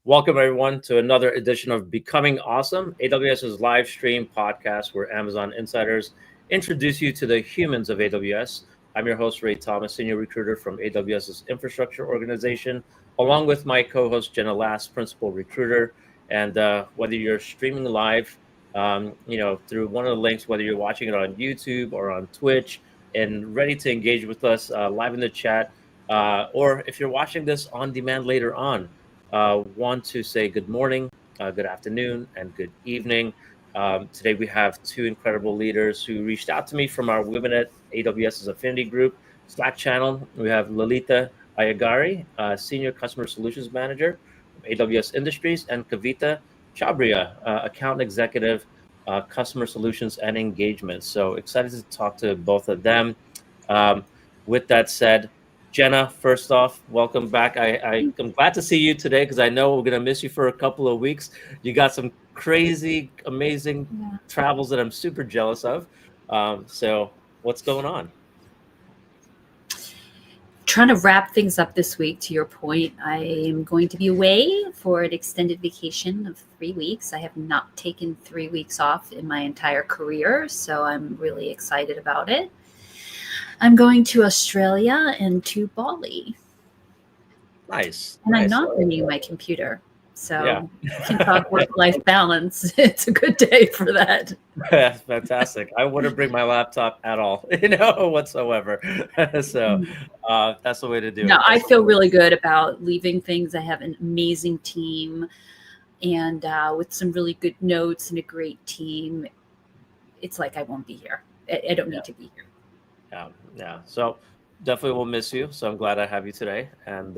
Welcome, everyone, to another edition of Becoming Awesome, AWS's live stream podcast where Amazon insiders introduce you to the humans of AWS. I'm your host, Ray Thomas, senior recruiter from AWS's infrastructure organization, along with my co-host, Jenna Last, principal recruiter. And whether you're streaming live, through one of the links, whether you're watching it on YouTube or on Twitch, and ready to engage with us live in the chat, or if you're watching this on demand later on, want to say good morning, good afternoon, and good evening. Today we have two incredible leaders who reached out to me from our Women at AWS's Affinity Group Slack channel. We have Lalitha Ayyagari, Senior Customer Solutions Manager of AWS Industries, and Kavita Chhabria, Account Executive, Customer Solutions and Engagement. So excited to talk to both of them. With that said, Jenna, first off, welcome back. I'm glad to see you today because I know we're going to miss you for a couple of weeks. You got some crazy, amazing travels that I'm super jealous of. So what's going on? Trying to wrap things up this week. To your point, I am going to be away for an extended vacation of 3 weeks. I have not taken 3 weeks off in my entire career, so I'm really excited about it. I'm going to Australia and to Bali. Nice. And I'm not bringing my computer. So you can talk work-life balance. It's a good day for that. Yeah, fantastic. I wouldn't bring my laptop at all, whatsoever. So that's the way to do it. No, I feel really good about leaving things. I have an amazing team, and with some really good notes and a great team, it's like I won't be here. I don't need to be here. Yeah. So definitely will miss you. So I'm glad I have you today. And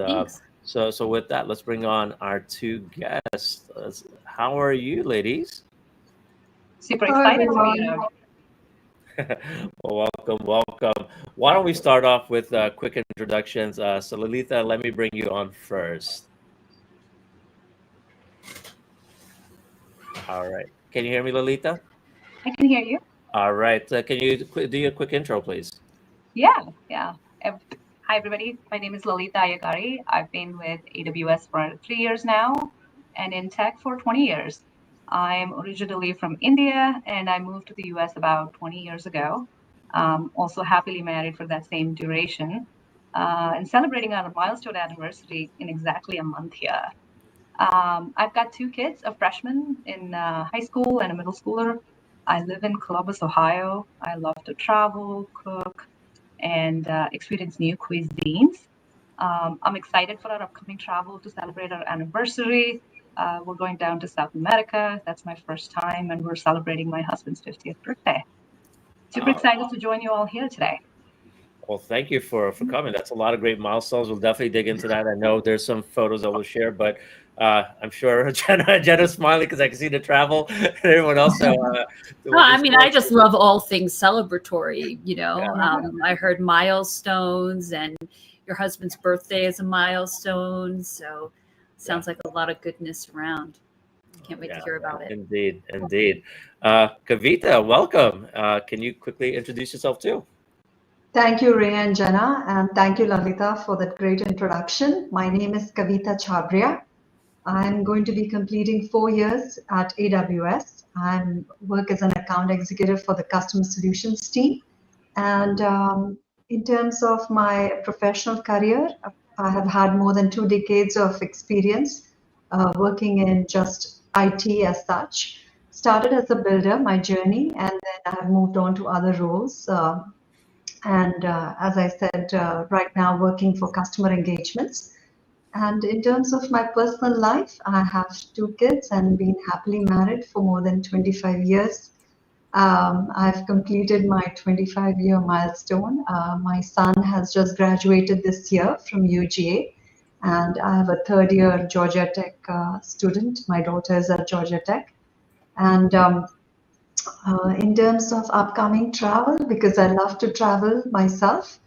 so with that, let's bring on our two guests. How are you, ladies? Super excited for you. Well, welcome. Why don't we start off with quick introductions? So Lalitha, let me bring you on first. All right. Can you hear me, Lalitha? I can hear you. All right. Can you do a quick intro, please? Yeah. Hi, everybody. My name is Lalitha Ayyagari. I've been with AWS for 3 years now and in tech for 20 years. I'm originally from India and I moved to the US about 20 years ago. Also happily married for that same duration and celebrating our milestone anniversary in exactly a month here. I've got 2 kids, a freshman in high school and a middle schooler. I live in Columbus, Ohio. I love to travel, cook, and experience new cuisines. I'm excited for our upcoming travel to celebrate our anniversary. We're going down to South America. That's my first time, and we're celebrating my husband's 50th birthday. Super excited to join you all here today. Well, thank you for coming. That's a lot of great milestones. We'll definitely dig into that. I know there's some photos that we'll share, but I'm sure Jenna's smiling because I can see the travel and everyone else. So, I just love all things celebratory. I heard milestones, and your husband's birthday is a milestone. So, sounds like a lot of goodness around. Can't wait to hear about it. Indeed. Kavita, welcome. Can you quickly introduce yourself too? Thank you, Ray and Jenna, and thank you, Lalitha, for that great introduction. My name is Kavita Chhabria. I'm going to be completing 4 years at AWS. I work as an account executive for the customer solutions team. And in terms of my professional career, I have had more than 2 decades of experience working in just IT as such. Started as a builder, my journey, and then I have moved on to other roles. As I said, right now working for customer engagements. And in terms of my personal life, I have 2 kids and been happily married for more than 25 years. I've completed my 25-year milestone. My son has just graduated this year from UGA, and I have a 3rd-year Georgia Tech student. My daughter is at Georgia Tech. And in terms of upcoming travel, because I love to travel myself,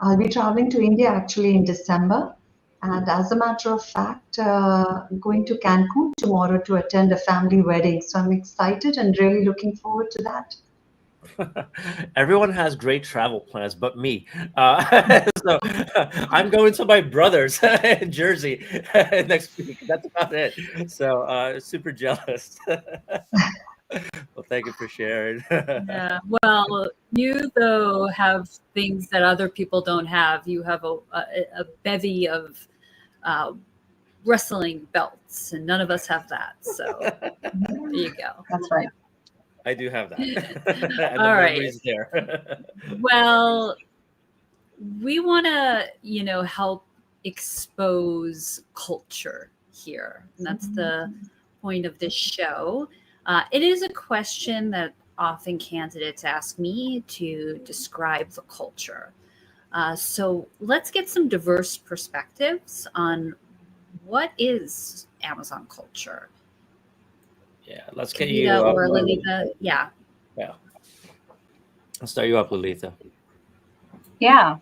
I'll be traveling to India actually in December. And as a matter of fact, going to Cancun tomorrow to attend a family wedding. So I'm excited and really looking forward to that. Everyone has great travel plans, but me. So I'm going to my brother's in Jersey next week. That's about it. So super jealous. Well, thank you for sharing. Yeah. Well, you though have things that other people don't have. You have a bevy of wrestling belts, and none of us have that. So there you go. That's right. I do have that. And All the right. memory's there. Well, we want to, help expose culture here. And that's the point of this show. It is a question that often candidates ask me to describe the culture. So let's get some diverse perspectives on what is Amazon culture. Yeah, let's get you Kavita up. or Lalitha. Yeah. Yeah. I'll start you up, Lalitha. Yeah.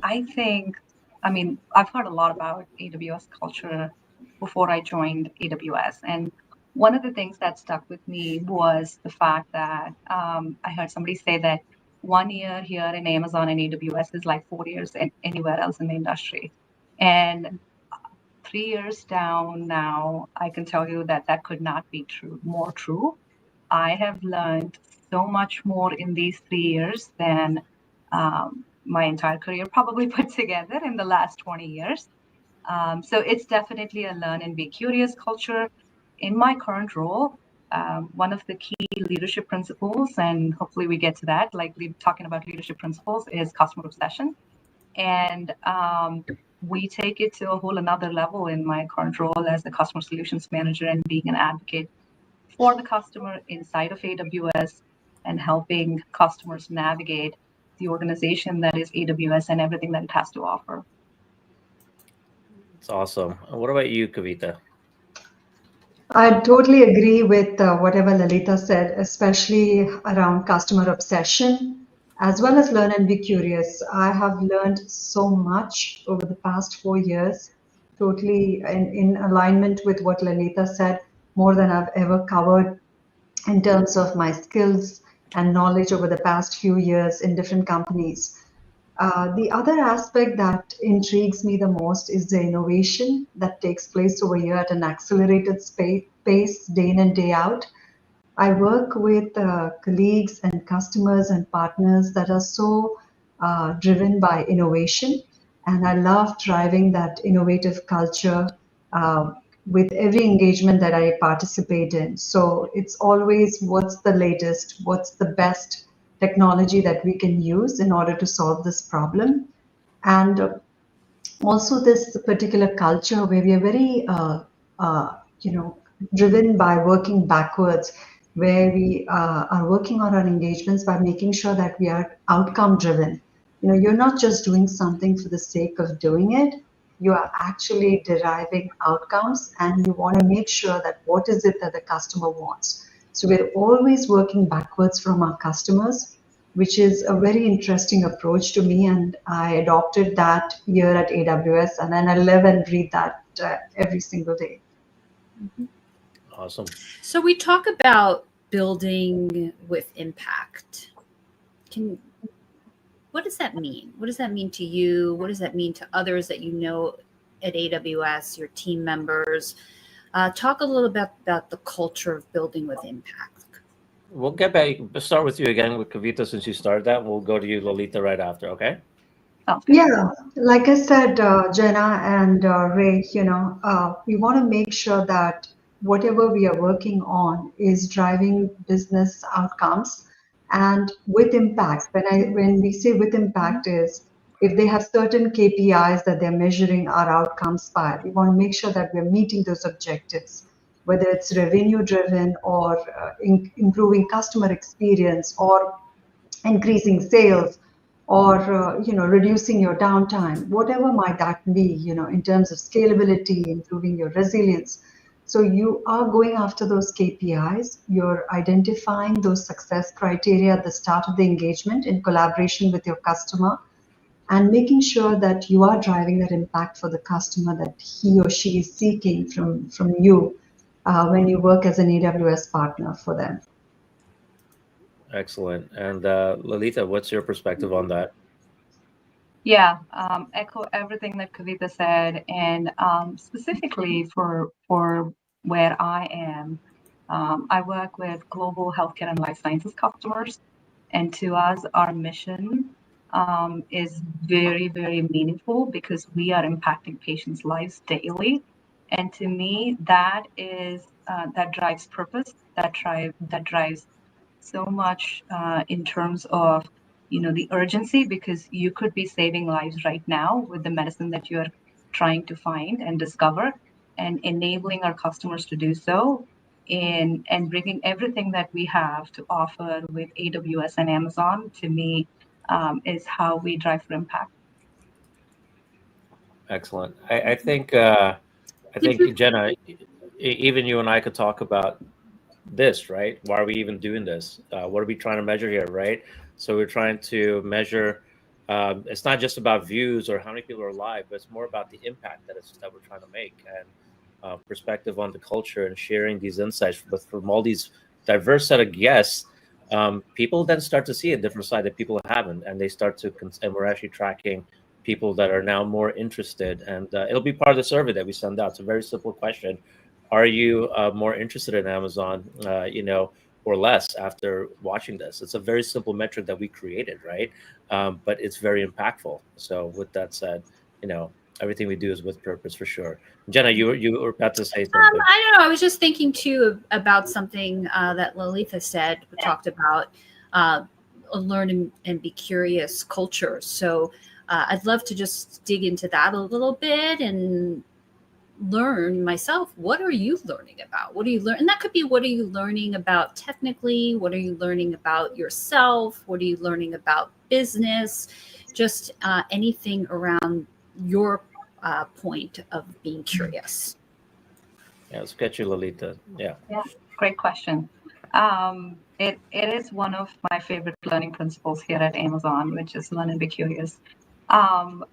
I think, I've heard a lot about AWS culture before I joined AWS. And one of the things that stuck with me was the fact that I heard somebody say that 1 year here in Amazon and AWS is like 4 years anywhere else in the industry. And 3 years down now, I can tell you that that could not be more true. I have learned so much more in these 3 years than my entire career probably put together in the last 20 years. So it's definitely a learn and be curious culture. In my current role, one of the key leadership principles, and hopefully we get to that, like we're talking about leadership principles, is customer obsession. And we take it to a whole another level in my current role as the customer solutions manager and being an advocate for the customer inside of AWS and helping customers navigate the organization that is AWS and everything that it has to offer. It's awesome. What about you, Kavita? I totally agree with whatever Lalitha said, especially around customer obsession, as well as learn and be curious. I have learned so much over the past 4 years, totally in alignment with what Lalitha said, more than I've ever covered in terms of my skills and knowledge over the past few years in different companies. The other aspect that intrigues me the most is the innovation that takes place over here at an accelerated pace day in and day out. I work with colleagues and customers and partners that are so driven by innovation, and I love driving that innovative culture with every engagement that I participate in. So it's always what's the latest, what's the best technology that we can use in order to solve this problem. And also this particular culture where we are very, driven by working backwards, where we are working on our engagements by making sure that we are outcome driven. You're not just doing something for the sake of doing it. You are actually deriving outcomes, and you want to make sure that what is it that the customer wants. So we're always working backwards from our customers, which is a very interesting approach to me. And I adopted that here at AWS, and then I live and breathe that every single day. Awesome. So we talk about building with impact. What does that mean? What does that mean to you? What does that mean to others that you know at AWS, your team members? Talk a little bit about the culture of building with impact. We'll get back. We'll start with you again with Kavita since you started that. We'll go to you, Lalitha, right after. Okay. Yeah, like I said, Jenna and Ray, we want to make sure that whatever we are working on is driving business outcomes and with impact. When we say with impact is if they have certain KPIs that they're measuring our outcomes by, we want to make sure that we're meeting those objectives, whether it's revenue driven or improving customer experience or increasing sales or reducing your downtime, whatever might that be, in terms of scalability, improving your resilience. So you are going after those KPIs, you're identifying those success criteria at the start of the engagement in collaboration with your customer, and making sure that you are driving that impact for the customer that he or she is seeking from you when you work as an AWS partner for them. Excellent. And Lalitha, what's your perspective on that? Yeah, echo everything that Kavita said, and specifically for where I am, I work with global healthcare and life sciences customers, and to us, our mission is very, very meaningful because we are impacting patients' lives daily, and to me, that is that drives purpose, that drives so much in terms of the urgency, because you could be saving lives right now with the medicine that you're trying to find and discover, and enabling our customers to do so in and bringing everything that we have to offer with AWS and Amazon. To me, is how we drive for impact. Excellent. I Did think you Jenna, even you and I could talk about this, right? Why are we even doing this? What are we trying to measure here, right? So we're trying to measure. It's not just about views or how many people are live, but it's more about the impact that we're trying to make, and perspective on the culture, and sharing these insights from all these diverse set of guests. People then start to see a different side that people haven't, and they start to and we're actually tracking people that are now more interested, and it'll be part of the survey that we send out. It's a very simple question: are you more interested in Amazon, or less after watching this? It's a very simple metric that we created, right? But it's very impactful. So with that said, everything we do is with purpose for sure. Jenna, you were about to say something. I don't know. I was just thinking too about something that Lalitha said. We talked about a learn and be curious culture. So I'd love to just dig into that a little bit and learn myself. What are you learning about? What are you learning? And that could be, what are you learning about technically? What are you learning about yourself? What are you learning about business? Just anything around your point of being curious. Yeah, let's get you, Lalitha. Yeah. Yeah, great question. It is one of my favorite learning principles here at Amazon, which is learn and be curious. Um,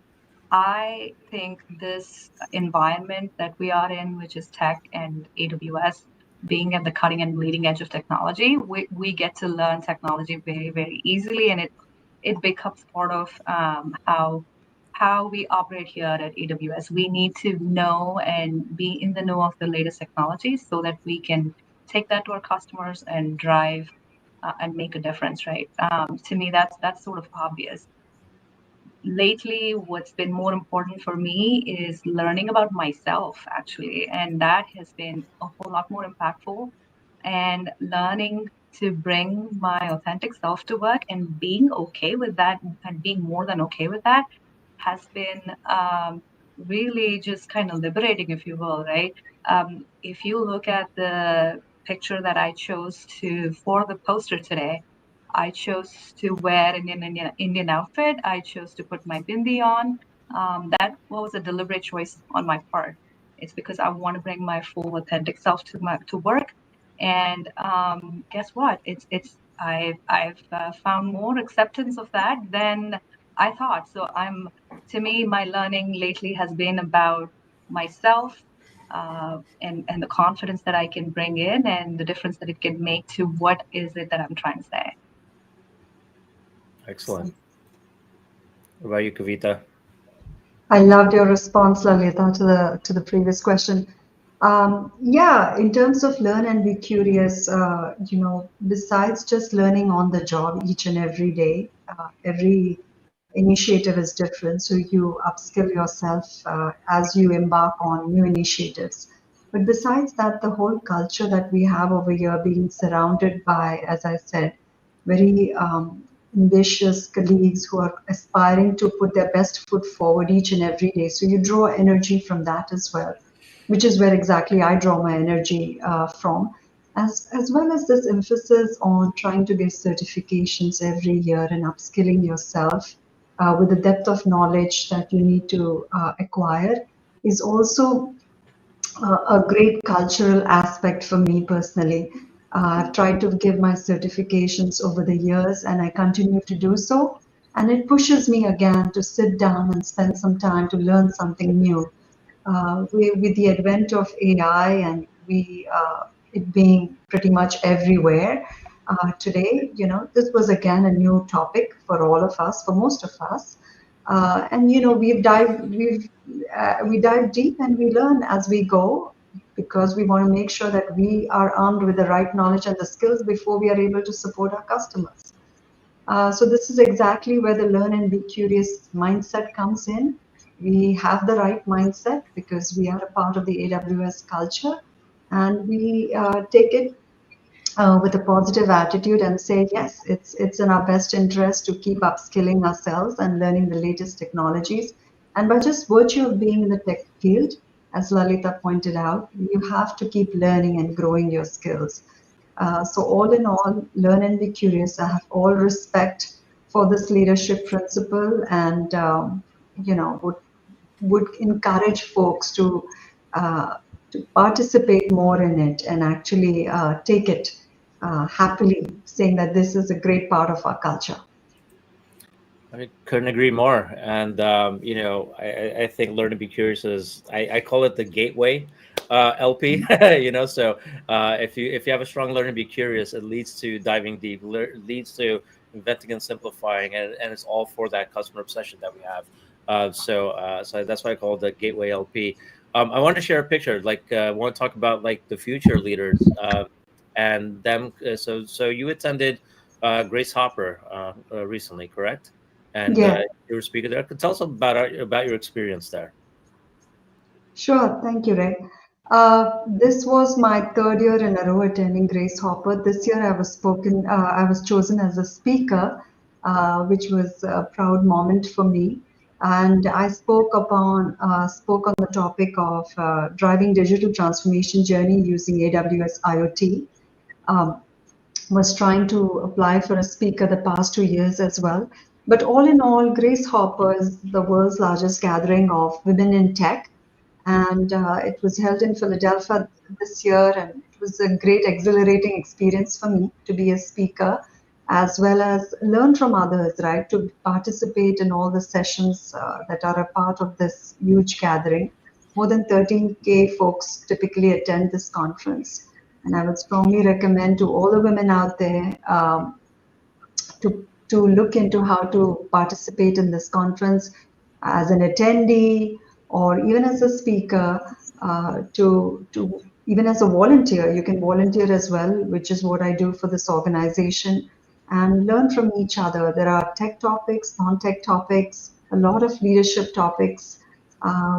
I think this environment that we are in, which is tech and AWS, being at the cutting and bleeding edge of technology, we get to learn technology very, very easily, and it becomes part of how we operate here at AWS. We need to know and be in the know of the latest technologies so that we can take that to our customers and drive and make a difference, right? To me, that's sort of obvious. Lately, what's been more important for me is learning about myself, actually, and that has been a whole lot more impactful. And learning to bring my authentic self to work and being okay with that, and being more than okay with that, has been really just kind of liberating, if you will, right? If you look at the picture that I chose for the poster today, I chose to wear an Indian outfit. I chose to put my bindi on. That was a deliberate choice on my part. It's because I want to bring my full authentic self to work. And guess what? I've found more acceptance of that than I thought. So to me, my learning lately has been about myself, and the confidence that I can bring in, and the difference that it can make to what is it that I'm trying to say. Excellent. What about you, Kavita? I loved your response, Lalita, to the previous question. Yeah, in terms of learn and be curious, besides just learning on the job each and every day, every initiative is different. So you upskill yourself as you embark on new initiatives. But besides that, the whole culture that we have over here, being surrounded by, as I said, very ambitious colleagues who are aspiring to put their best foot forward each and every day. So you draw energy from that as well, which is where exactly I draw my energy from, as well as this emphasis on trying to get certifications every year and upskilling yourself with the depth of knowledge that you need to acquire is also a great cultural aspect for me personally. I've tried to give my certifications over the years and I continue to do so. And it pushes me again to sit down and spend some time to learn something new. With the advent of AI and it being pretty much everywhere today, this was again a new topic for all of us, for most of us. And we dive deep and we learn as we go, because we want to make sure that we are armed with the right knowledge and the skills before we are able to support our customers. So this is exactly where the learn and be curious mindset comes in. We have the right mindset because we are a part of the AWS culture, and we take it with a positive attitude and say, yes, it's in our best interest to keep upskilling ourselves and learning the latest technologies. And by just virtue of being in the tech field, as Lalita pointed out, you have to keep learning and growing your skills. So all in all, learn and be curious. I have all respect for this leadership principle, and would encourage folks to participate more in it and actually take it happily, saying that this is a great part of our culture. I couldn't agree more. And I think learn to be curious is I call it the gateway LP. So if you have a strong learn to be curious, it leads to diving deep, leads to inventing and simplifying, and it's all for that customer obsession that we have. So that's why I call it the gateway LP. I want to share a picture. I want to talk about the future leaders and them. So you attended Grace Hopper recently, correct? And Yeah. you were speaking there. Tell us about your experience there. Sure. Thank you, Ray. This was my third year in a row attending Grace Hopper. This year I was chosen as a speaker, which was a proud moment for me. And I spoke on the topic of driving digital transformation journey using AWS IoT. Was trying to apply for a speaker the past 2 years as well. But all in all, Grace Hopper is the world's largest gathering of women in tech, and it was held in Philadelphia this year, and it was a great exhilarating experience for me to be a speaker, as well as learn from others, right, to participate in all the sessions that are a part of this huge gathering. More than 13K folks typically attend this conference, and I would strongly recommend to all the women out there to look into how to participate in this conference as an attendee or even as a speaker, to even as a volunteer. You can volunteer as well, which is what I do for this organization, and learn from each other. There are tech topics, non-tech topics, a lot of leadership topics,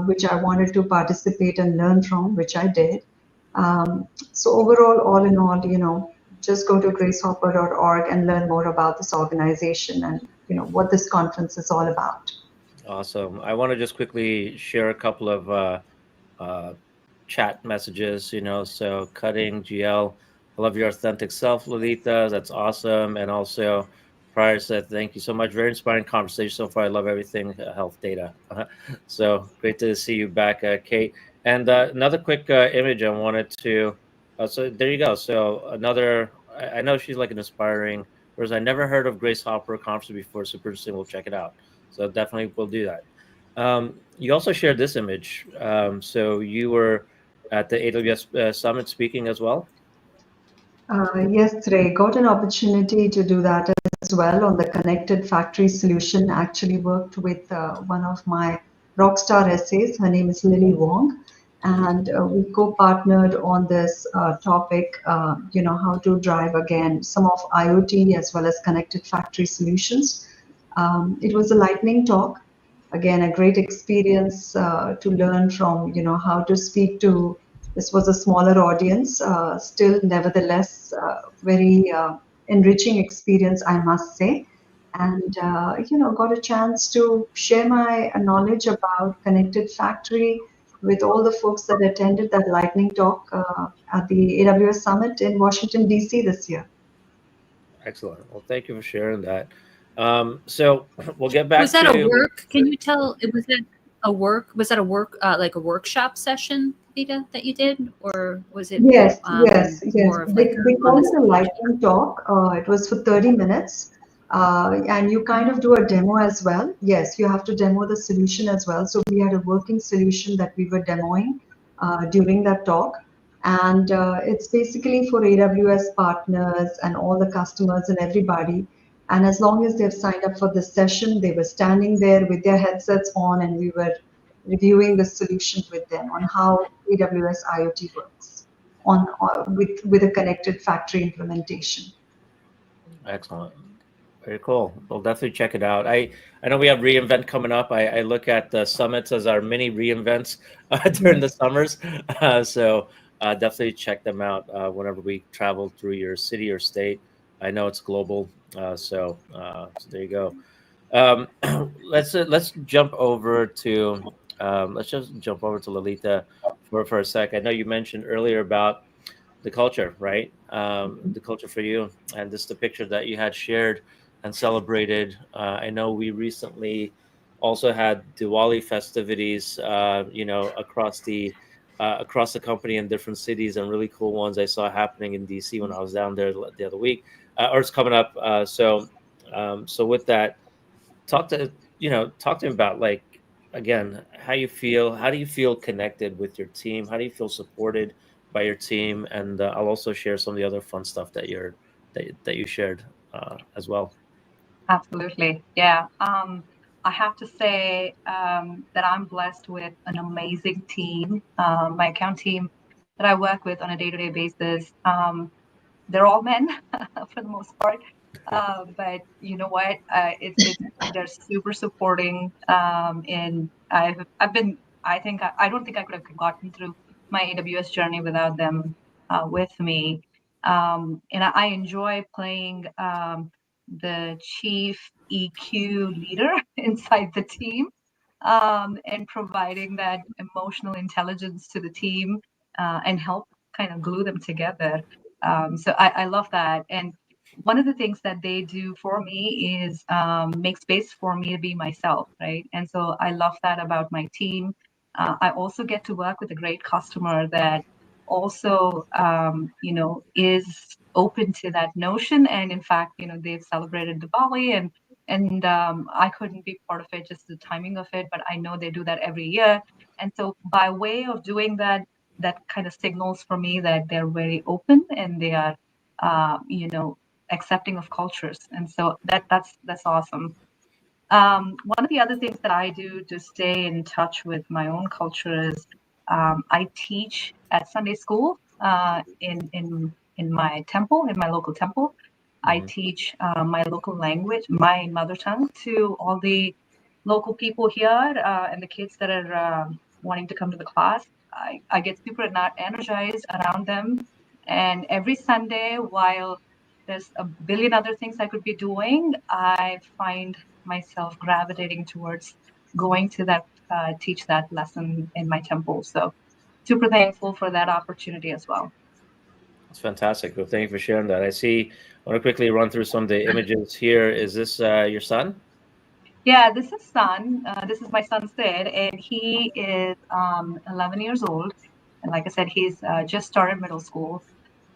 which I wanted to participate and learn from, which I did. So overall, all in all, just go to gracehopper.org and learn more about this organization and what this conference is all about. Awesome. I want to just quickly share a couple of chat messages. So Cutting GL, I love your authentic self, Lalitha. That's awesome. And also, Prior said, thank you so much. Very inspiring conversation so far. I love everything health data. So great to see you back, Kate. And another quick image I wanted to. So there you go. So another. I know she's like an inspiring. Whereas I never heard of Grace Hopper conference before. Super interesting. We'll check it out. So definitely we'll do that. You also shared this image. So you were at the AWS Summit speaking as well? Yes, Ray, got an opportunity to do that as well on the connected factory solution. Actually worked with one of my rockstar essays. Her name is Lily Wong. And we co-partnered on this topic, how to drive, again, some of IoT as well as connected factory solutions. It was a lightning talk. Again, a great experience to learn from, how to speak to. This was a smaller audience, still nevertheless very enriching experience, I must say. And, got a chance to share my knowledge about connected factory with all the folks that attended that lightning talk at the AWS Summit in Washington, D.C. this year. Excellent. Well, thank you for sharing that. So we'll get back to... Was that a work? Can you tell, was that a work, like a workshop session, Kavita, that you did? Or was it yes. more of like they called it a lightning talk. It was for 30 minutes. And you kind of do a demo as well. Yes, you have to demo the solution as well. So we had a working solution that we were demoing during that talk. And it's basically for AWS partners and all the customers and everybody And as long as they've signed up for this session, they were standing there with their headsets on, and we were reviewing the solutions with them on how AWS IoT works with a connected factory implementation. Excellent. Very cool. We'll definitely check it out. I know we have reInvent coming up. I look at the summits as our mini reInvents during the summers. So definitely check them out whenever we travel through your city or state. I know it's global. So there you go. Let's jump over to let's just jump over to Lalita for a sec. I know you mentioned earlier about the culture, right? The culture for you, and this the picture that you had shared and celebrated. I know we recently also had Diwali festivities, across the company in different cities, and really cool ones I saw happening in DC when I was down there the other week, or it's coming up. So with that, talk to talk to me about, like, again, how do you feel connected with your team, how do you feel supported by your team, and I'll also share some of the other fun stuff that you shared as well. Absolutely. Yeah. I have to say that I'm blessed with an amazing team. My account team that I work with on a day-to-day basis, they're all men for the most part. But you know what? They're super supporting. And I don't think I could have gotten through my AWS journey without them with me. And I enjoy playing the chief EQ leader inside the team, and providing that emotional intelligence to the team, and help kind of glue them together. So I love that. And one of the things that they do for me is make space for me to be myself, right? And so I love that about my team. I also get to work with a great customer that also, is open to that notion. And in fact, they've celebrated Diwali, and I couldn't be part of it, just the timing of it, but I know they do that every year. And so by way of doing that, that kind of signals for me that they're very open, and they are, accepting of cultures. And so that's awesome. One of the other things that I do to stay in touch with my own culture is I teach at Sunday school in my temple, in my local temple. I teach my local language, my mother tongue, to all the local people here, and the kids that are wanting to come to the class. I get super energized around them. And every Sunday, while there's a billion other things I could be doing, I find myself gravitating towards going to that teach that lesson in my temple. So super thankful for that opportunity as well. That's fantastic. Well, thank you for sharing that. I want to quickly run through some of the images here. Is this your son? Yeah, this is son. This is my son Sid, and he is 11 years old. And like I said, he's just started middle school.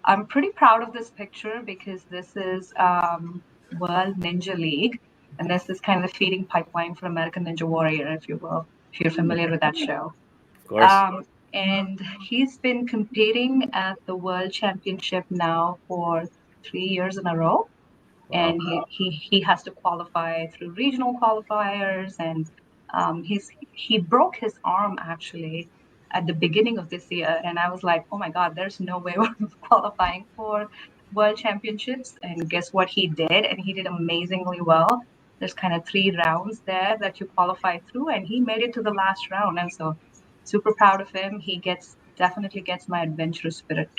I'm pretty proud of this picture because this is World Ninja League, and this is kind of the feeding pipeline for American Ninja Warrior, if you will, if you're familiar with that show. Of course. And he's been competing at the World Championship now for 3 years in a row. Wow. And he has to qualify through regional qualifiers, and he broke his arm actually at the beginning of this year, and I was like, oh my god, there's no way we're qualifying for world championships. And guess what he did? And he did amazingly well. There's kind of 3 rounds there that you qualify through, and he made it to the last round. And so super proud of him. He definitely gets my adventurous spirit.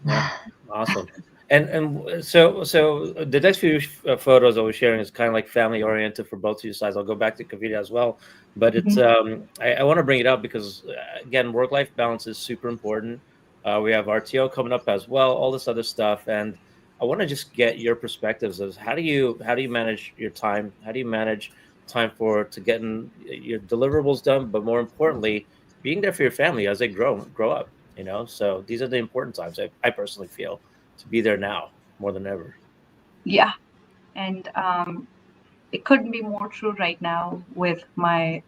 Yeah, awesome. And so the next few photos I was sharing is kind of like family oriented for both of you sides. I'll go back to Kavita as well, but it's I want to bring it up because again, work-life balance is super important. We have RTO coming up as well, all this other stuff, and I want to just get your perspectives as how do you manage your time? How do you manage time to getting your deliverables done, but more importantly, being there for your family as they grow up? So these are the important times. I personally feel to be there now more than ever. Yeah, and it couldn't be more true right now with my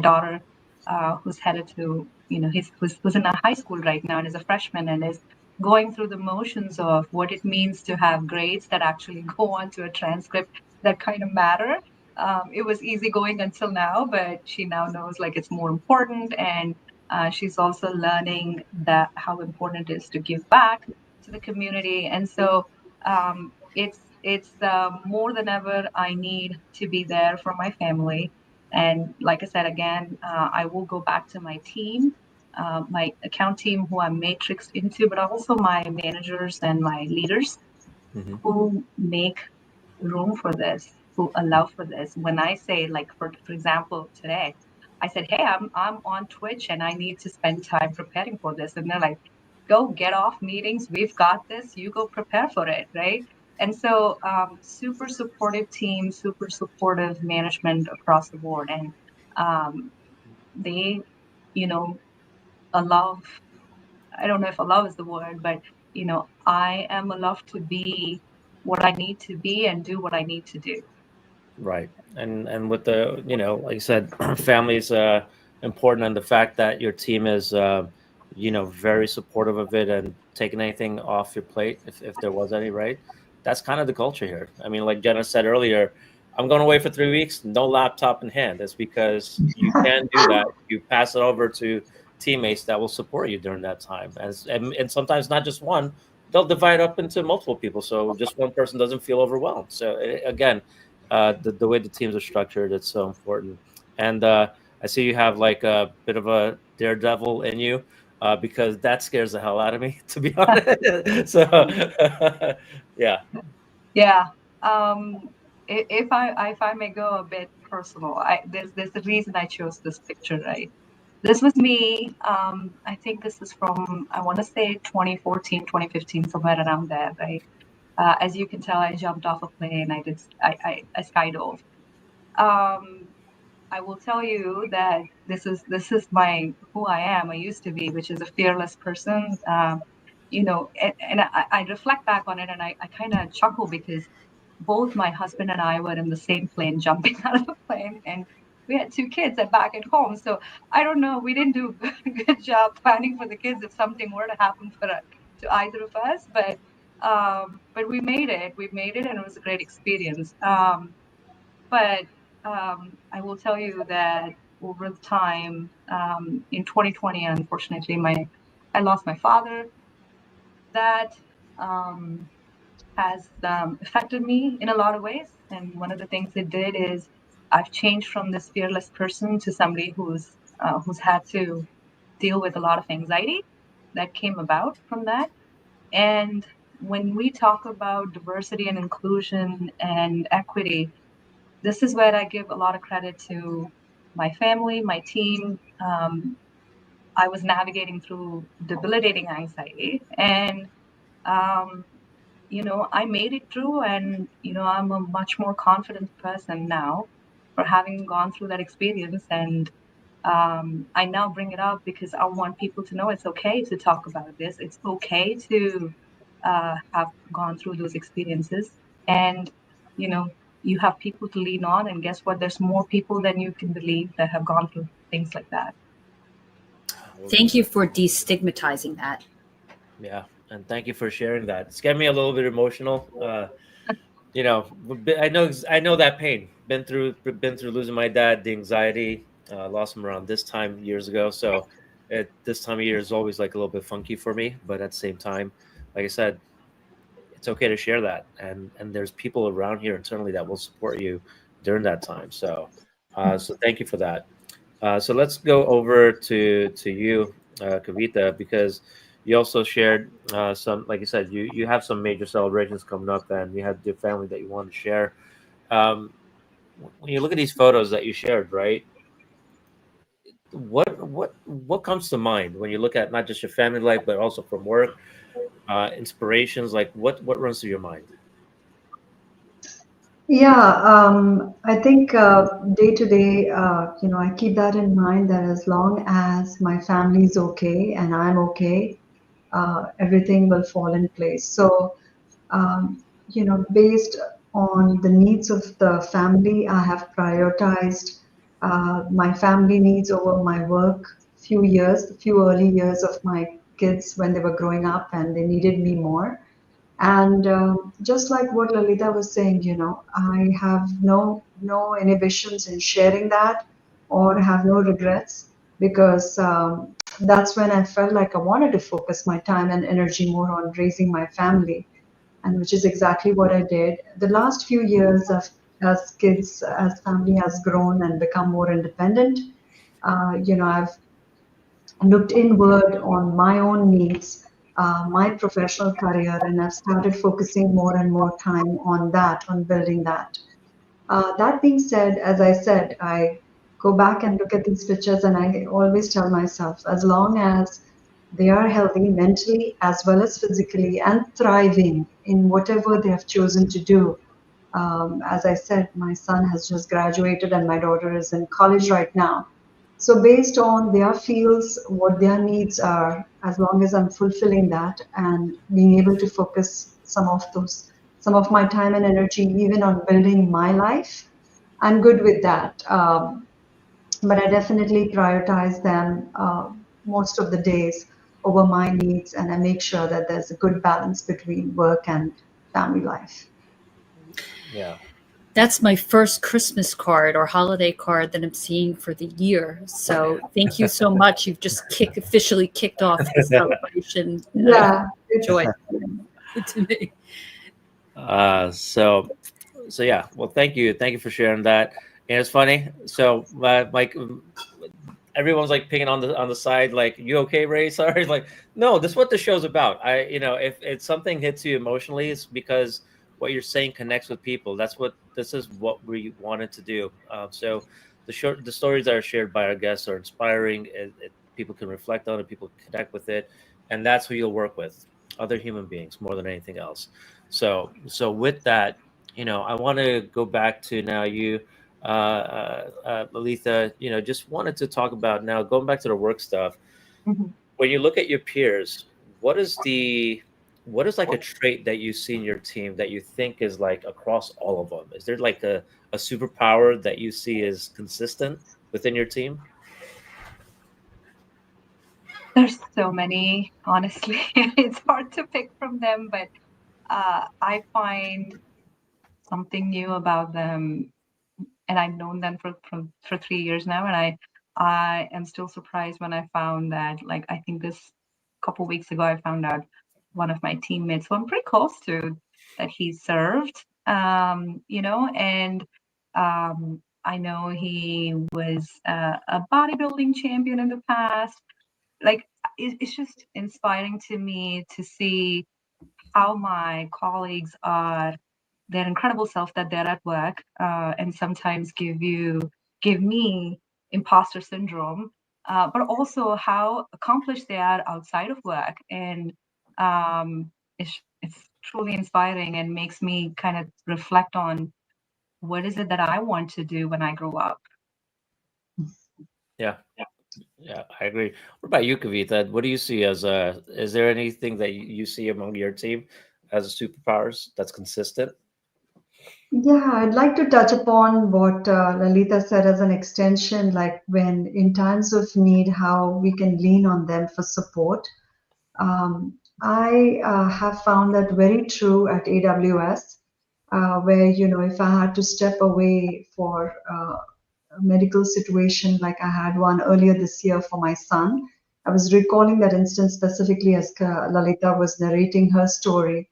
daughter, who's headed to, who's in a high school right now and is a freshman and is going through the motions of what it means to have grades that actually go onto a transcript that kind of matter. It was easy going until now, but she now knows like it's more important, and she's also learning that how important it is to give back to the community. And so it's more than ever I need to be there for my family. And like I said, again, I will go back to my team, my account team who I'm matrixed into, but also my managers and my leaders who make room for this, who allow for this. When I say, like, for example, today, I said, hey, I'm on Twitch and I need to spend time preparing for this. And they're like, go get off meetings. We've got this. You go prepare for it, right? And so super supportive team, super supportive management across the board. And they, you know, allow, I don't know if allow is the word, but, I am allowed to be what I need to be and do what I need to do. Right. And with the, like you said, family is important, and the fact that your team is very supportive of it and taking anything off your plate if there was any, right? That's kind of the culture here. I mean, like Jenna said earlier, I'm going away for 3 weeks, no laptop in hand. That's because you can do that. You pass it over to teammates that will support you during that time. And sometimes not just one, they'll divide up into multiple people, so just one person doesn't feel overwhelmed. So again, the way the teams are structured, it's so important. And I see you have like a bit of a daredevil in you, because that scares the hell out of me, to be honest. So yeah. Yeah. If I may go a bit personal, there's a reason I chose this picture, right? This was me. I think this is from, I want to say 2014, 2015, somewhere around there, right? As you can tell, I jumped off a plane. I skydove. I will tell you that this is my who I am. I used to be, which is a fearless person. And I reflect back on it, and I kind of chuckle because both my husband and I were in the same plane, jumping out of the plane, and we had 2 kids back at home. So I don't know, we didn't do a good job planning for the kids if something were to happen to either of us. But we made it. We made it, and it was a great experience. But I will tell you that over the time, in 2020, unfortunately, I lost my father. That has affected me in a lot of ways. And one of the things it did is I've changed from this fearless person to somebody who's had to deal with a lot of anxiety that came about from that. And when we talk about diversity and inclusion and equity, this is where I give a lot of credit to my family, my team. I was navigating through debilitating anxiety, and I made it through, and I'm a much more confident person now for having gone through that experience. And I now bring it up because I want people to know it's okay to talk about this. It's okay to have gone through those experiences, and you have people to lean on. And guess what? There's more people than you can believe that have gone through things like that. Thank you for destigmatizing that. Yeah, and thank you for sharing that. It's getting me a little bit emotional. I know that pain. Been through losing my dad, the anxiety. Lost him around this time years ago. So this time of year is always like a little bit funky for me. But at the same time, like I said, it's okay to share that, and there's people around here internally that will support you during that time. So thank you for that. So let's go over to you, Kavita, because you also shared some, like you said, you have some major celebrations coming up, and you had your family that you want to share. When you look at these photos that you shared, right? What comes to mind when you look at not just your family life, but also from work, inspirations? Like what runs through your mind? Yeah, I think day to day, I keep that in mind that as long as my family is okay and I'm okay, everything will fall in place. So, based on the needs of the family, I have prioritized my family needs over my work few early years of my kids when they were growing up and they needed me more. And just like what Lalita was saying, I have no inhibitions in sharing that or have no regrets because that's when I felt like I wanted to focus my time and energy more on raising my family, and which is exactly what I did. The last few years of as kids, as family has grown and become more independent, I've looked inward on my own needs, my professional career, and I've started focusing more and more time on that, on building that. That being said, as I said, I go back and look at these pictures and I always tell myself, as long as they are healthy mentally as well as physically and thriving in whatever they have chosen to do. As I said, my son has just graduated and my daughter is in college right now. So, based on their fields, what their needs are, as long as I'm fulfilling that and being able to focus some of my time and energy even on building my life, I'm good with that. But I definitely prioritize them most of the days over my needs, and I make sure that there's a good balance between work and family life. Yeah. That's my first Christmas card or holiday card that I'm seeing for the year. So thank you so much. You've just officially kicked off the celebration. Yeah, Joy it's to me. So yeah. Well, thank you for sharing that. And it's funny. So like everyone's like picking on the side, like, you okay, Ray? Sorry. Like, no, this is what the show's about. If something hits you emotionally, it's because what you're saying connects with people. This is what we wanted to do. So the stories that are shared by our guests are inspiring. People can reflect on it, people connect with it, and that's who you'll work with, other human beings more than anything else. So with that, I want to go back to now you, Lalitha. Just wanted to talk about now going back to the work stuff. Mhm. When you look at your peers, what is like a trait that you see in your team that you think is like across all of them? Is there like a superpower that you see is consistent within your team? There's so many, honestly. It's hard to pick from them, but I find something new about them, and I've known them for 3 years now, and I am still surprised when I found that, like, I think this couple weeks ago I found out one of my teammates who I'm pretty close to, that he served, and I know he was a bodybuilding champion in the past. Like, it's just inspiring to me to see how my colleagues are their incredible self, that they're at work, and sometimes give me imposter syndrome, but also how accomplished they are outside of work. And it's truly inspiring and makes me kind of reflect on what is it that I want to do when I grow up. Yeah. Yeah, I agree. What about you, Kavita? What do you see is there anything that you see among your team as a superpowers that's consistent? Yeah, I'd like to touch upon what Lalita said as an extension, like when in times of need, how we can lean on them for support. I have found that very true at AWS, where, if I had to step away for a medical situation, like I had one earlier this year for my son, I was recalling that instance specifically as Lalita was narrating her story,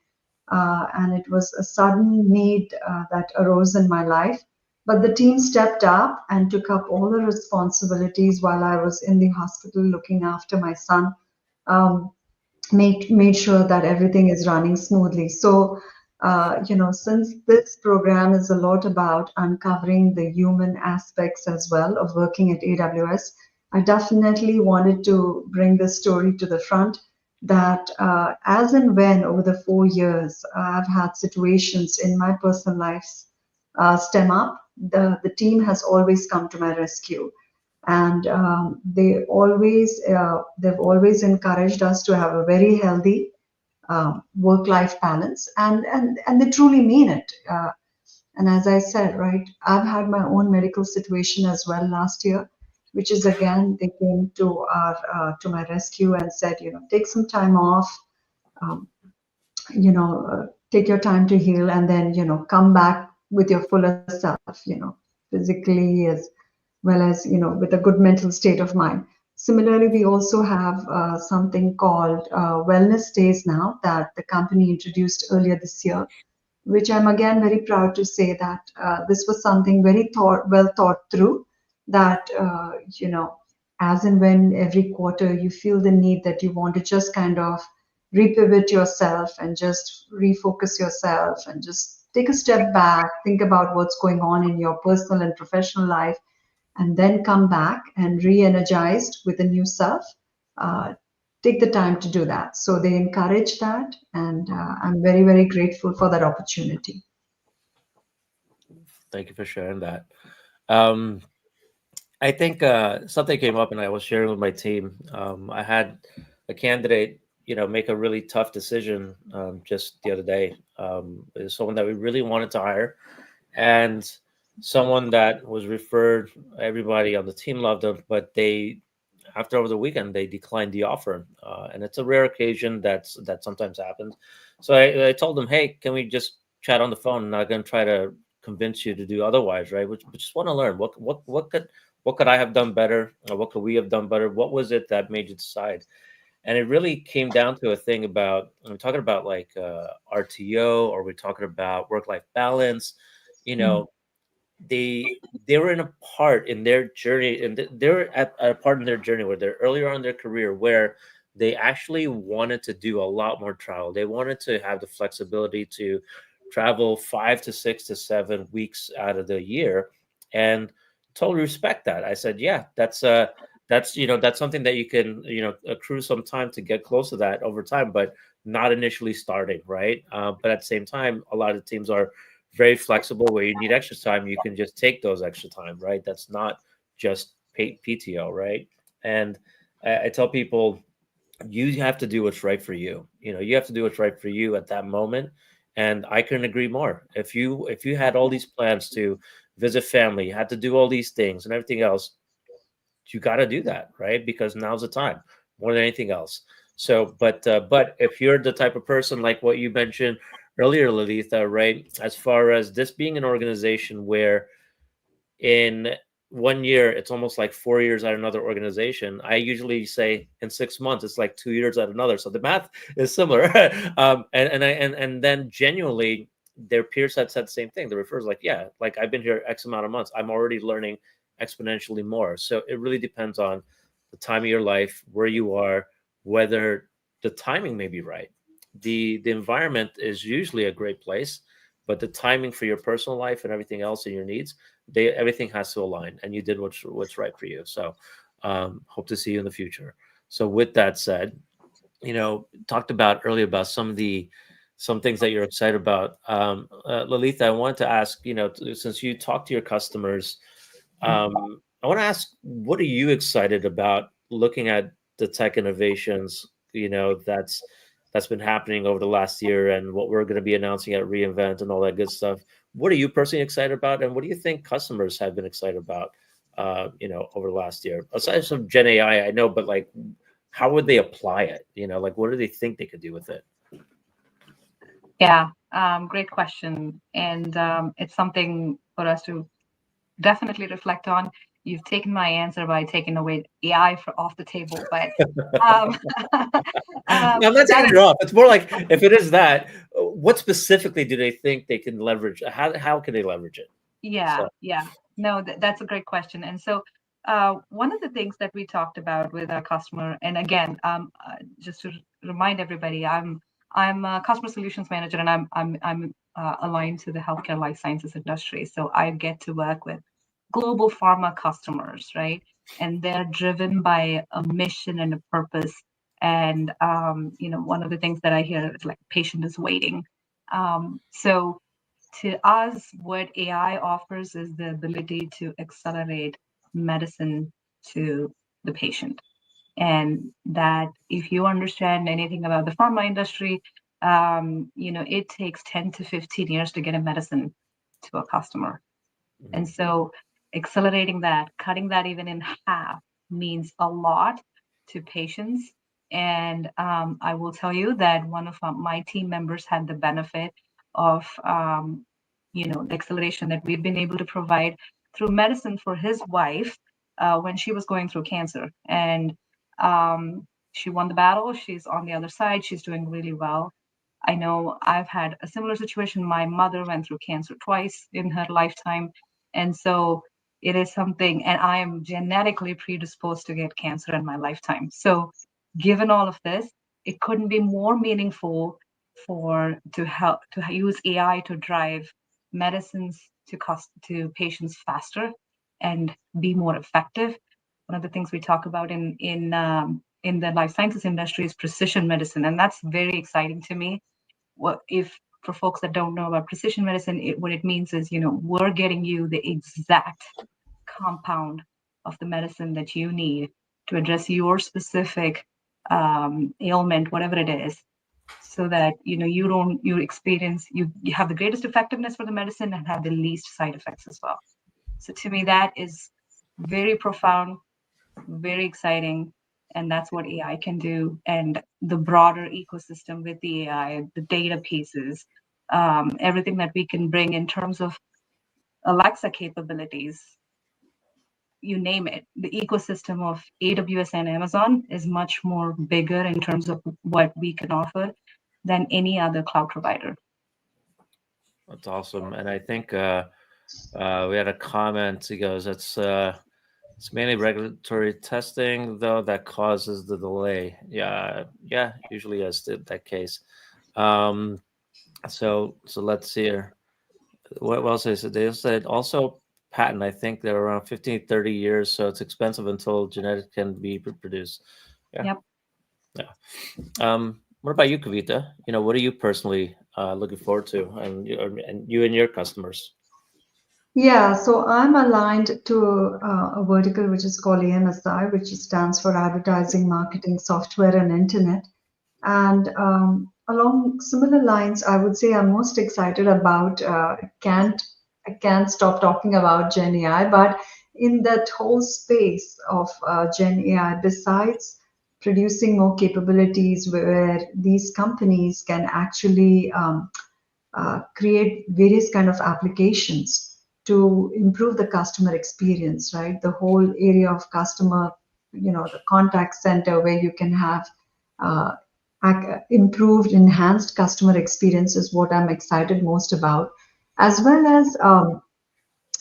and it was a sudden need that arose in my life. But the team stepped up and took up all the responsibilities while I was in the hospital looking after my son. Um, made sure that everything is running smoothly. So, since this program is a lot about uncovering the human aspects as well of working at AWS, I definitely wanted to bring this story to the front that as and when over the 4 years I've had situations in my personal lives stem up, the team has always come to my rescue, and they've always encouraged us to have a very healthy work-life balance, and they truly mean it. And as I said, right, I've had my own medical situation as well last year, which is again, they came to my rescue and said, take some time off, um, take your time to heal, and then, come back with your fuller self, physically as well as, with a good mental state of mind. Similarly, we also have something called wellness days now that the company introduced earlier this year, which I'm again very proud to say that this was something very well thought through. That as and when every quarter you feel the need that you want to just kind of repivot yourself and just refocus yourself and just take a step back, think about what's going on in your personal and professional life, and then come back and re-energized with a new self. Uh, Take the time to do that. So they encourage that, and I'm very, very grateful for that opportunity. Thank you for sharing that. Um, I think something came up, and I was sharing with my team. I had a candidate, make a really tough decision just the other day. It was someone that we really wanted to hire, and someone that was referred. Everybody on the team loved them, but after over the weekend, they declined the offer, and it's a rare occasion that sometimes happens. So I told them, hey, can we just chat on the phone? I'm not going to try to convince you to do otherwise, right? We just want to learn what could I have done better, or what could we have done better? What was it that made you decide? And it really came down to a thing about, I'm talking about like RTO, or we're talking about work-life balance. You know, they were in a part in their journey, and they're at a part in their journey where they're earlier on in their career where they actually wanted to do a lot more travel. They wanted to have the flexibility to travel 5 to 6 to 7 weeks out of the year, and totally respect that. I said, yeah, that's something that you can accrue some time to get close to that over time, but not initially starting, right? But at the same time, a lot of teams are very flexible. Where you need extra time, you can just take those extra time, right? That's not just PTO, right? And I tell people, you have to do what's right for you. You have to do what's right for you at that moment. And I couldn't agree more. If you had all these plans to visit family, you had to do all these things and everything else, you got to do that, right? Because now's the time more than anything else. So, but if you're the type of person like what you mentioned earlier, Lalitha, right? As far as this being an organization where in 1 year, it's almost like 4 years at another organization. I usually say in 6 months, it's like 2 years at another. So the math is similar. And then genuinely, their peers had said the same thing. The referrers like, yeah, like I've been here X amount of months. I'm already learning exponentially more. So it really depends on the time of your life, where you are, whether the timing may be right. The environment is usually a great place, but the timing for your personal life and everything else and your needs, everything has to align, and you did what's right for you. So hope to see you in the future. So with that said, talked about earlier about some things that you're excited about. Lalitha, I wanted to ask, since you talk to your customers, I want to ask, what are you excited about looking at the tech innovations, that's been happening over the last year, and what we're going to be announcing at reInvent and all that good stuff. What are you personally excited about, and what do you think customers have been excited about, over the last year? Aside from Gen AI, I know, but like, how would they apply it? Like, what do they think they could do with it? Yeah, great question. And it's something for us to definitely reflect on. You've taken my answer by taking away AI off the table, but I'm not taking it off. It's more like, if it is that, what specifically do they think they can leverage? How can they leverage it? Yeah. No, that's a great question. And so one of the things that we talked about with our customer, and again, just to remind everybody, I'm a customer solutions manager, and I'm aligned to the healthcare life sciences industry. So I get to work with global pharma customers, right? And they're driven by a mission and a purpose. And one of the things that I hear is like, patient is waiting. So to us, what AI offers is the ability to accelerate medicine to the patient. And that, if you understand anything about the pharma industry, it takes 10 to 15 years to get a medicine to a customer. And so accelerating that, cutting that even in half means a lot to patients. And I will tell you that one of my team members had the benefit of, the acceleration that we've been able to provide through medicine for his wife when she was going through cancer. And she won the battle. She's on the other side. She's doing really well. I know I've had a similar situation. My mother went through cancer twice in her lifetime. And so it is something, and I am genetically predisposed to get cancer in my lifetime. So given all of this, it couldn't be more meaningful to use AI to drive medicines to patients faster and be more effective. One of the things we talk about in the life sciences industry is precision medicine, and that's very exciting to me. For folks that don't know about precision medicine, what it means is, we're getting you the exact compound of the medicine that you need to address your specific ailment, whatever it is, so that you have the greatest effectiveness for the medicine and have the least side effects as well. So to me, that is very profound, very exciting, and that's what AI can do. And the broader ecosystem with the AI, the data pieces, everything that we can bring in terms of Alexa capabilities, you name it. The ecosystem of AWS and Amazon is much more bigger in terms of what we can offer than any other cloud provider. That's awesome. And I think we had a comment. He goes, it's mainly regulatory testing, though, that causes the delay. Yeah, usually is that case. So let's see here. What else they said? They said also patent. I think they're around 15, 30 years, so it's expensive until genetic can be produced. Yeah. Yep. Yeah. What about you, Kavita? What are you personally looking forward to, and you and your customers? Yeah, so I'm aligned to a vertical which is called AMSI, which stands for Advertising, Marketing, Software, and Internet. And along similar lines, I would say I'm most excited about, I can't stop talking about GenAI, but in that whole space of GenAI, besides producing more capabilities where these companies can actually create various kind of applications to improve the customer experience, right? The whole area of customer, the contact center where you can have improved, enhanced customer experience is what I'm excited most about, as well as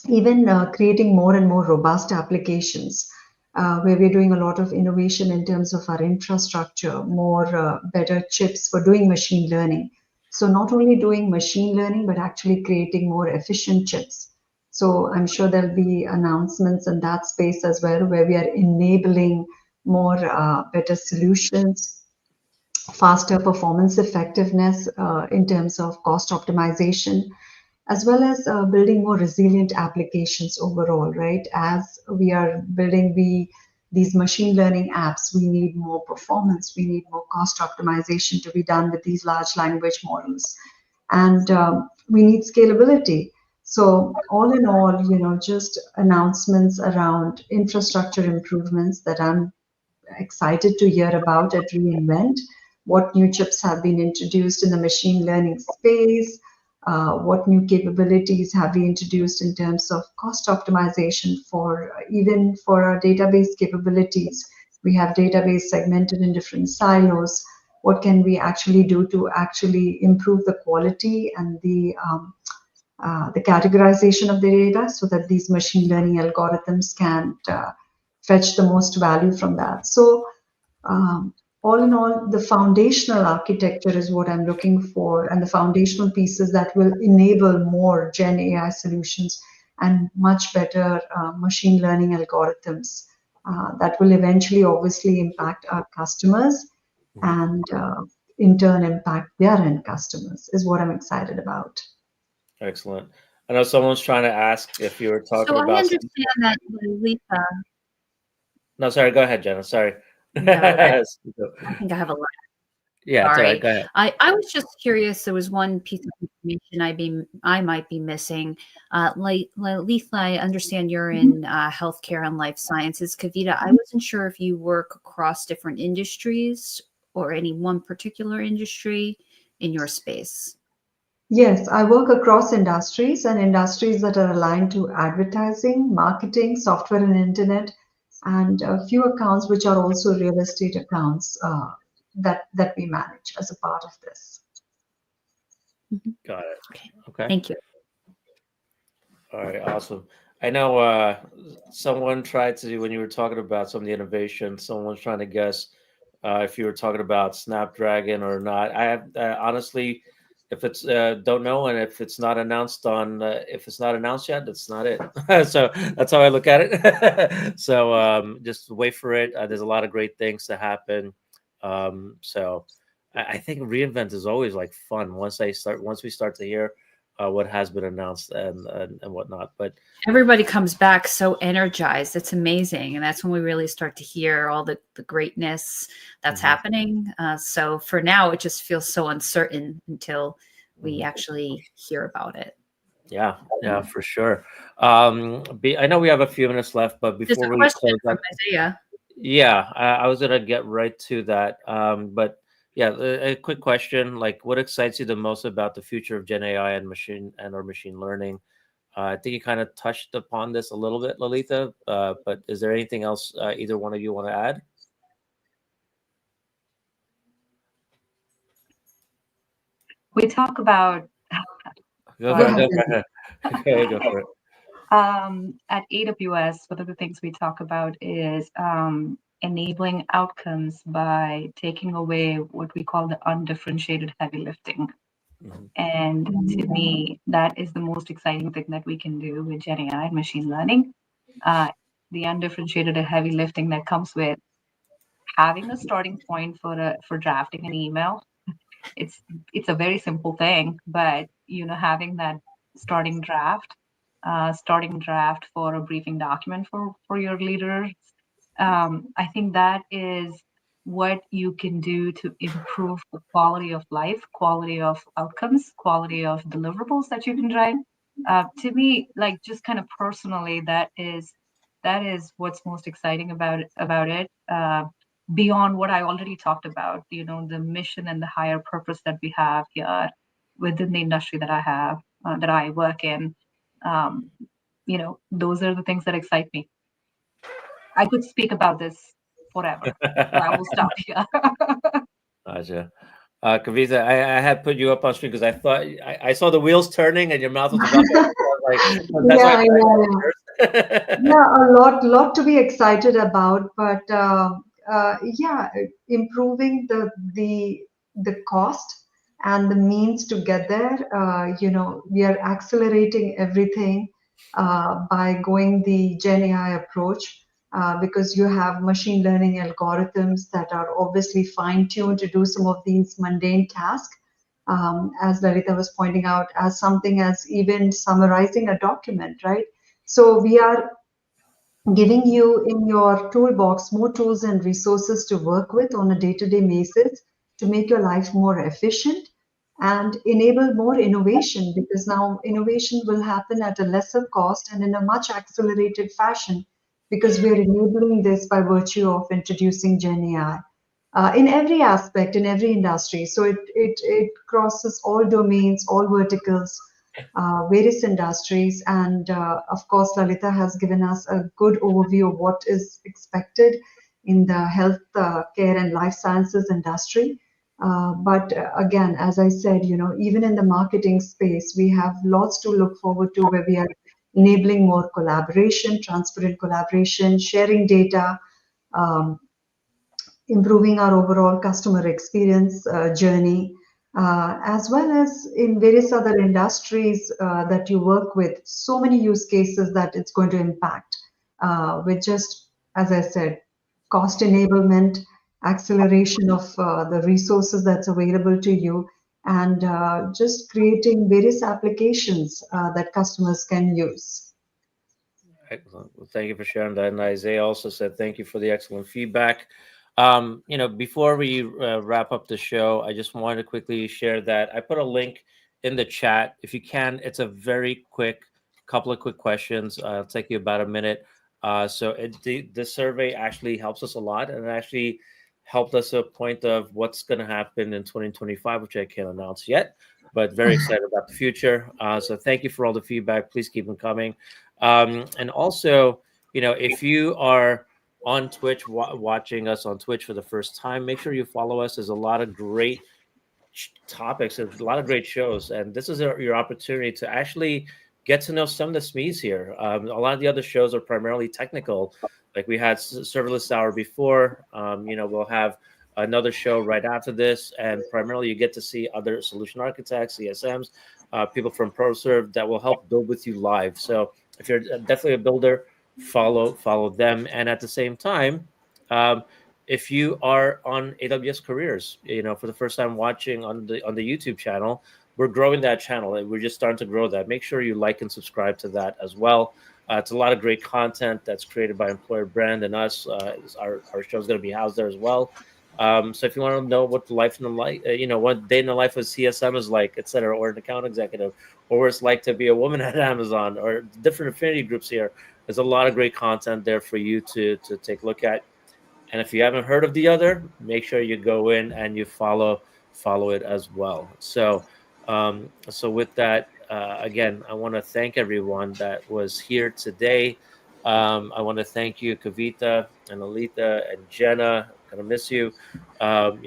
even creating more and more robust applications where we're doing a lot of innovation in terms of our infrastructure, more better chips for doing machine learning. So not only doing machine learning, but actually creating more efficient chips. So I'm sure there'll be announcements in that space as well, where we are enabling more better solutions, faster performance effectiveness in terms of cost optimization, as well as building more resilient applications overall, right? As we are building these machine learning apps, we need more performance, we need more cost optimization to be done with these large language models. And we need scalability. So all in all, just announcements around infrastructure improvements that I'm excited to hear about at reInvent. What new chips have been introduced in the machine learning space? What new capabilities have we introduced in terms of cost optimization even for our database capabilities? We have database segmented in different silos. What can we actually do to actually improve the quality and the categorization of the data so that these machine learning algorithms can fetch the most value from that? So all in all, the foundational architecture is what I'm looking for, and the foundational pieces that will enable more Gen AI solutions and much better machine learning algorithms that will eventually obviously impact our customers and in turn impact their end customers is what I'm excited about. Excellent. I know someone's trying to ask if you were talking about. I understand that, Lalitha. No, sorry. Go ahead, Jenna. Sorry. No, I think I have a lot. Yeah, it's all right. Sorry. Go ahead. I was just curious. There was one piece of information I might be missing. Lalitha, I understand you're in healthcare and life sciences. Kavita, I wasn't sure if you work across different industries or any one particular industry in your space. Yes, I work across industries and industries that are aligned to advertising, marketing, software and internet, and a few accounts which are also real estate accounts that we manage as a part of this. Got it. Okay. Okay. Thank you. All right. Awesome. I know someone tried to, when you were talking about some of the innovation, someone's trying to guess if you were talking about Snapdragon or not. I have honestly, if it's don't know, and if it's not announced if it's not announced yet, that's not it. So that's how I look at it. So just wait for it. There's a lot of great things to happen. So I think reInvent is always like fun once we start to hear what has been announced and whatnot. But Everybody comes back so energized. It's amazing. And that's when we really start to hear all the greatness that's happening. So for now, it just feels so uncertain until we actually hear about it. Yeah, for sure. I know we have a few minutes left, but There's before a we question close from that, Isaiah. yeah, I was gonna get right to that. But yeah, a quick question: like, what excites you the most about the future of Gen AI and or machine learning? I think you kind of touched upon this a little bit, Lalitha. But is there anything else either one of you want to add? We talk about Go Go for sorry. it. ahead. Go for it. Go for it. At AWS, one of the things we talk about is enabling outcomes by taking away what we call the undifferentiated heavy lifting. Mhm. And to me, that is the most exciting thing that we can do with GenAI and machine learning. The undifferentiated heavy lifting that comes with having a starting point for drafting an email. It's a very simple thing, but having that starting draft, starting draft for a briefing document for your leaders, I think that is what you can do to improve the quality of life, quality of outcomes, quality of deliverables that you can drive. To me, like just kind of personally, that is what's most exciting about it. Beyond what I already talked about, the mission and the higher purpose that we have here within the industry that I have, that I work in. Um, those are the things that excite me. I could speak about this forever, but I will stop here. Gotcha. Kavita, I had put you up on screen because I thought I saw the wheels turning and your mouth was about to open. So I was like, that's why I Yeah, put you yeah, up yeah. first. Yeah, a lot to be excited about, but yeah, improving the cost and the means to get there. We are accelerating everything by going the Gen AI approach because you have machine learning algorithms that are obviously fine-tuned to do some of these mundane tasks. As Lalitha was pointing out, as something as even summarizing a document, right? So we are giving you in your toolbox more tools and resources to work with on a day-to-day basis to make your life more efficient and enable more innovation, because now innovation will happen at a lesser cost and in a much accelerated fashion because we are enabling this by virtue of introducing Gen AI in every aspect, in every industry. So it crosses all domains, all verticals, various industries. And of course, Lalitha has given us a good overview of what is expected in the health care and life sciences industry. But again, as I said, even in the marketing space, we have lots to look forward to where we are enabling more collaboration, transparent collaboration, sharing data, um, improving our overall customer experience journey, as well as in various other industries that you work with, so many use cases that it's going to impact with just, as I said, cost enablement, acceleration of the resources that's available to you, and just creating various applications that customers can use. Excellent. Well, thank you for sharing that. And Isaiah also said thank you for the excellent feedback. Before we wrap up the show, I just wanted to quickly share that I put a link in the chat. If you can, it's a very quick, couple of quick questions. It'll take you about a minute. The survey actually helps us a lot, and it actually helped us to a point of what's going to happen in 2025, which I can't announce yet, but very excited about the future. So thank you for all the feedback. Please keep them coming. And also, if you are on Twitch, watching us on Twitch for the first time, make sure you follow us. There's a lot of great topics, there's a lot of great shows, and this is your opportunity to actually get to know some of the SMEs here. A lot of the other shows are primarily technical, like we had Serverless Hour before. We'll have another show right after this, and primarily you get to see other solution architects, CSMs, people from ProServe that will help build with you live. So if you're definitely a builder, follow them. And at the same time, if you are on AWS Careers, for the first time watching on the YouTube channel, we're growing that channel, and we're just starting to grow that. Make sure you like and subscribe to that as well. It's a lot of great content that's created by Employer Brand and us. Our show is going to be housed there as well. So if you want to know what the life in the life, what day in the life of CSM is like, et cetera, or an account executive, or what it's like to be a woman at Amazon, or different affinity groups here, there's a lot of great content there for you to take a look at. And if you haven't heard of the other, make sure you go in and you follow it as well. So with that, again, I want to thank everyone that was here today. I want to thank you, Kavita and Lalitha and Jenna. Gonna miss you. Thank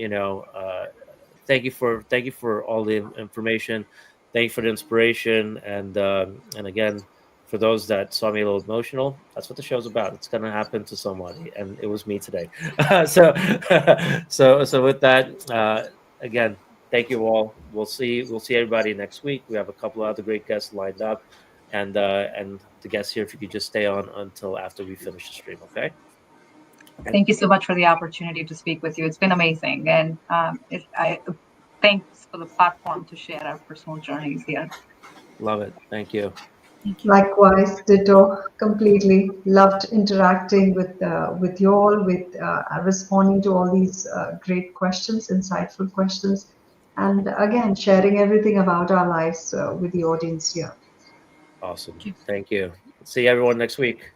you for all the information. Thank you for the inspiration, and again, for those that saw me a little emotional, that's what the show's about. It's gonna happen to somebody, and it was me today. so with that, again, thank you all. We'll see everybody next week. We have a couple of other great guests lined up, and the guests here, if you could just stay on until after we finish the stream, okay? Thank you so much for the opportunity to speak with you. It's been amazing, and thanks for the platform to share our personal journeys here. Love it. Thank you. Likewise, ditto. Completely loved interacting with you all, with responding to all these great questions, insightful questions, and again sharing everything about our lives with the audience here. Awesome. Thank you. See everyone next week.